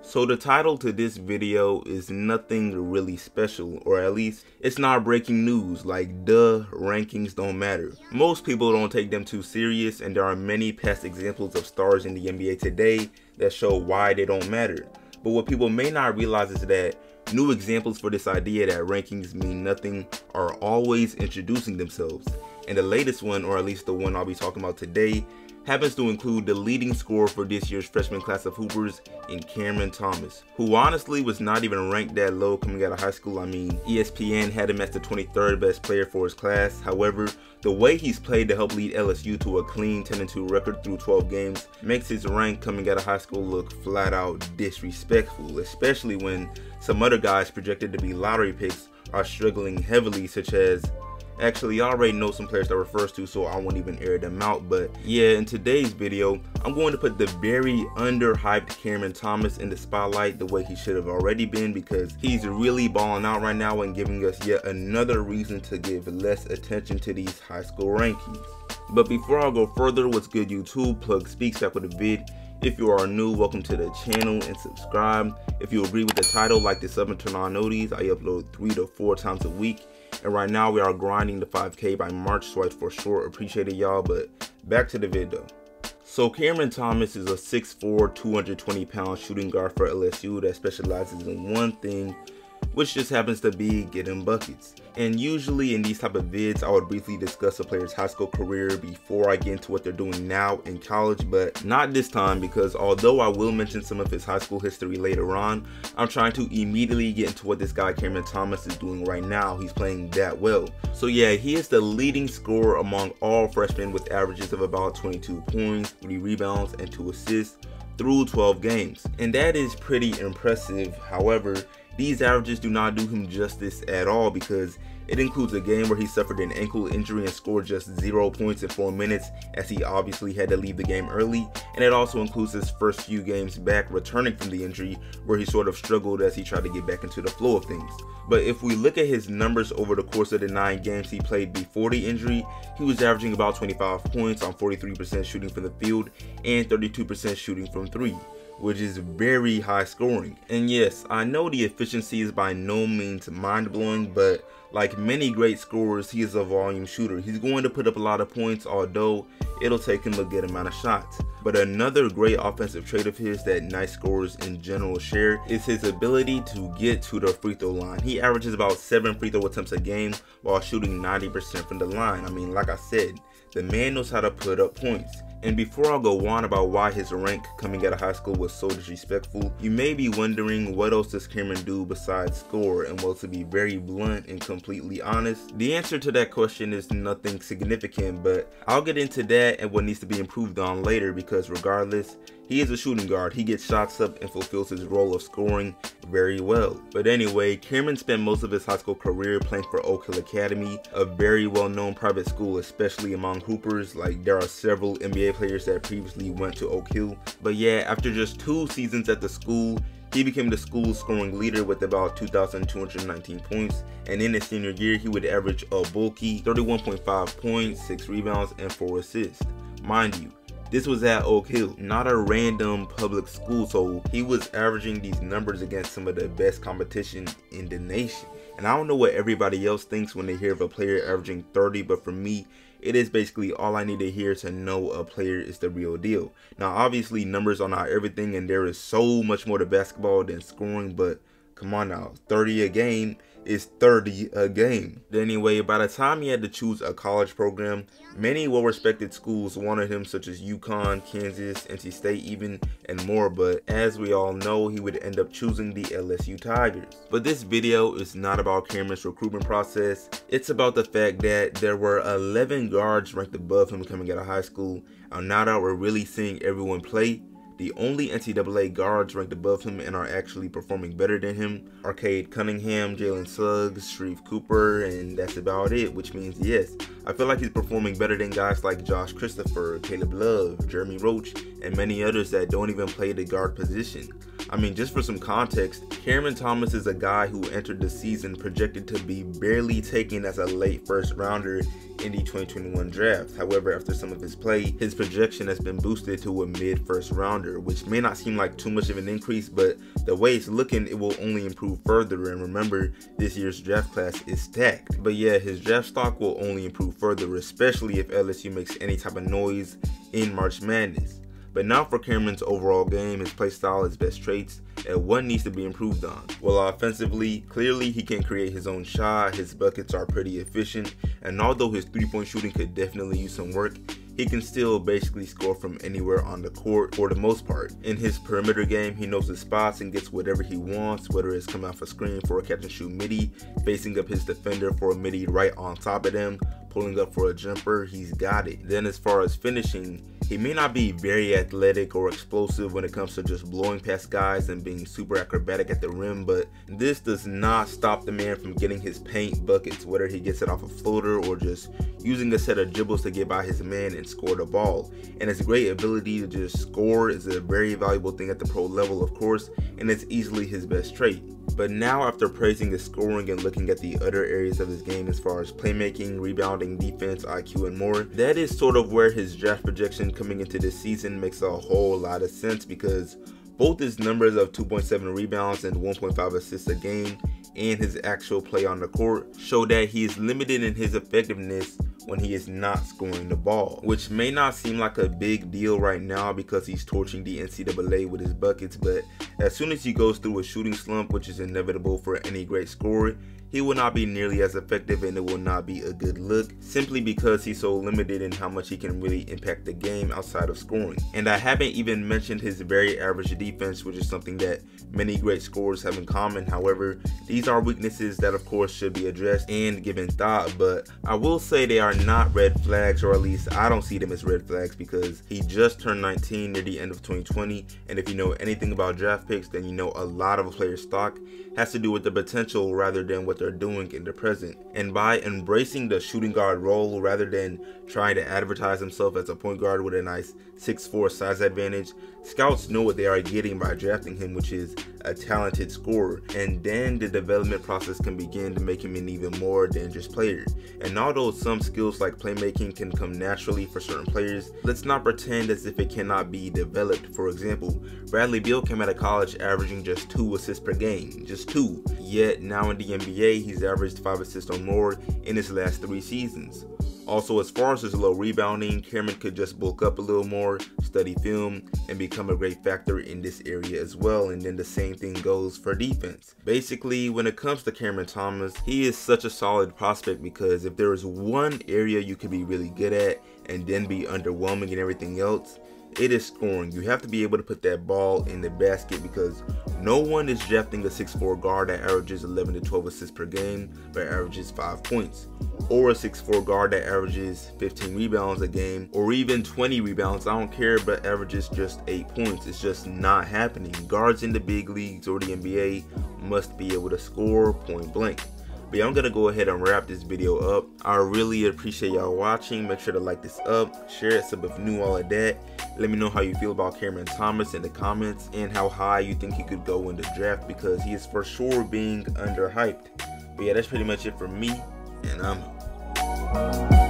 So the title to this video is nothing really special, or at least it's not breaking news, like duh, rankings don't matter. Most people don't take them too serious, and there are many past examples of stars in the NBA today that show why they don't matter. But what people may not realize is that new examples for this idea that rankings mean nothing are always introducing themselves. And the latest one, or at least the one I'll be talking about today, happens to include the leading scorer for this year's freshman class of hoopers in Cameron Thomas, who honestly was not even ranked that low coming out of high school. I mean, ESPN had him as the 23rd best player for his class. However, the way he's played to help lead LSU to a clean 10-2 record through 12 games makes his rank coming out of high school look flat out disrespectful, especially when some other guys projected to be lottery picks are struggling heavily, such as, actually, I already know some players that refers to, so I won't even air them out. But yeah, in today's video, I'm going to put the very underhyped Cameron Thomas in the spotlight the way he should have already been, because he's really balling out right now and giving us yet another reason to give less attention to these high school rankings. But before I go further, what's good YouTube? Plug Speaks back with a vid. If you are new, welcome to the channel and subscribe. If you agree with the title, like the sub and turn on notifications. I upload 3 to 4 times a week. And right now we are grinding the 5K by March, so I for sure appreciate it, y'all. But back to the video. So Cameron Thomas is a 6'4", 220-pound shooting guard for LSU that specializes in one thing, which just happens to be getting buckets. And usually in these type of vids, I would briefly discuss a player's high school career before I get into what they're doing now in college, but not this time, because although I will mention some of his high school history later on, I'm trying to immediately get into what this guy Cameron Thomas is doing right now. He's playing that well. So yeah, he is the leading scorer among all freshmen with averages of about 22 points, 3 rebounds, and 2 assists through 12 games. And that is pretty impressive. However, these averages do not do him justice at all, because it includes a game where he suffered an ankle injury and scored just 0 points in 4 minutes, as he obviously had to leave the game early. And it also includes his first few games back returning from the injury, where he sort of struggled as he tried to get back into the flow of things. But if we look at his numbers over the course of the 9 games he played before the injury, he was averaging about 25 points on 43% shooting from the field and 32% shooting from 3. Which is very high scoring. And yes, I know the efficiency is by no means mind-blowing, but like many great scorers, he is a volume shooter. He's going to put up a lot of points, although it'll take him a good amount of shots. But another great offensive trait of his that nice scorers in general share is his ability to get to the free throw line. He averages about 7 free throw attempts a game while shooting 90% from the line. I mean, like I said, the man knows how to put up points. And before I go on about why his rank coming out of high school was so disrespectful, you may be wondering, what else does Cameron do besides score? And well, to be very blunt and completely honest, the answer to that question is nothing significant, but I'll get into that and what needs to be improved on later, because regardless, he is a shooting guard. He gets shots up and fulfills his role of scoring very well. But anyway, Cameron spent most of his high school career playing for Oak Hill Academy, a very well-known private school, especially among hoopers. Like, there are several NBA players that previously went to Oak Hill. But yeah, after just 2 seasons at the school, he became the school's scoring leader with about 2,219 points, and in his senior year, he would average a bulky 31.5 points, 6 rebounds, and 4 assists. Mind you, this was at Oak Hill, not a random public school, so he was averaging these numbers against some of the best competition in the nation. And I don't know what everybody else thinks when they hear of a player averaging 30, but for me, it is basically all I need to hear to know a player is the real deal. Now, obviously, numbers are not everything, and there is so much more to basketball than scoring, but come on now, 30 a game is 30 a game. Anyway, by the time he had to choose a college program, many well-respected schools wanted him, such as UConn, Kansas, NC State even, and more, but as we all know, he would end up choosing the LSU Tigers. But this video is not about Cameron's recruitment process. It's about the fact that there were 11 guards ranked above him coming out of high school, and now that we're really seeing everyone play, the only NCAA guards ranked above him and are actually performing better than him are Cade Cunningham, Jalen Suggs, Sharif Cooper, and that's about it, which means yes, I feel like he's performing better than guys like Josh Christopher, Caleb Love, Jeremy Roach, and many others that don't even play the guard position. I mean, just for some context, Cameron Thomas is a guy who entered the season projected to be barely taken as a late first rounder in the 2021 draft. However, after some of his play, his projection has been boosted to a mid-first rounder, which may not seem like too much of an increase, but the way it's looking, it will only improve further. And remember, this year's draft class is stacked. But yeah, his draft stock will only improve further, especially if LSU makes any type of noise in March Madness. But now for Cameron's overall game, his play style, his best traits, and what needs to be improved on. Well, offensively, clearly he can create his own shot, his buckets are pretty efficient, and although his three-point shooting could definitely use some work, he can still basically score from anywhere on the court for the most part. In his perimeter game, he knows his spots and gets whatever he wants, whether it's coming off a screen for a catch and shoot midi, facing up his defender for a midi right on top of them, pulling up for a jumper, he's got it. Then as far as finishing, he may not be very athletic or explosive when it comes to just blowing past guys and being super acrobatic at the rim, but this does not stop the man from getting his paint buckets, whether he gets it off a floater or just using a set of dribbles to get by his man and score the ball. And his great ability to just score is a very valuable thing at the pro level, of course, and it's easily his best trait. But now, after praising his scoring and looking at the other areas of his game as far as playmaking, rebounding, defense, IQ, and more, that is sort of where his draft projection coming into this season makes a whole lot of sense, because both his numbers of 2.7 rebounds and 1.5 assists a game and his actual play on the court show that he is limited in his effectiveness when he is not scoring the ball, which may not seem like a big deal right now because he's torching the NCAA with his buckets, but as soon as he goes through a shooting slump, which is inevitable for any great scorer, he will not be nearly as effective and it will not be a good look, simply because he's so limited in how much he can really impact the game outside of scoring. And I haven't even mentioned his very average defense, which is something that many great scorers have in common. However, these are weaknesses that of course should be addressed and given thought, but I will say they are not red flags, or at least I don't see them as red flags, because he just turned 19 near the end of 2020, and if you know anything about draft picks, then you know a lot of a player's stock has to do with the potential rather than what they're doing in the present. And by embracing the shooting guard role rather than trying to advertise himself as a point guard with a nice 6'4" size advantage, scouts know what they are getting by drafting him, which is a talented scorer, and then the development process can begin to make him an even more dangerous player. And although some skills like playmaking can come naturally for certain players, let's not pretend as if it cannot be developed. For example, Bradley Beal came out of college averaging just 2 assists per game, just 2, yet now in the NBA he's averaged 5 assists or more in his last 3 seasons. Also, as far as his low rebounding, Cameron could just bulk up a little more, study film, and become a great factor in this area as well. And then the same thing goes for defense. Basically, when it comes to Cameron Thomas, he is such a solid prospect, because if there is one area you could be really good at and then be underwhelming in everything else, it is scoring. You have to be able to put that ball in the basket, because no one is drafting a 6'4" guard that averages 11 to 12 assists per game but averages 5 points, or a 6'4" guard that averages 15 rebounds a game, or even 20 rebounds, I don't care, but averages just 8 points. It's just not happening. Guards in the big leagues or the NBA must be able to score point blank. But yeah, I'm gonna go ahead and wrap this video up. I really appreciate y'all watching. Make sure to like this up, share it, sub if new, all of that. Let me know how you feel about Cameron Thomas in the comments, and how high you think he could go in the draft, because he is for sure being underhyped. But yeah, that's pretty much it for me, and I'm out.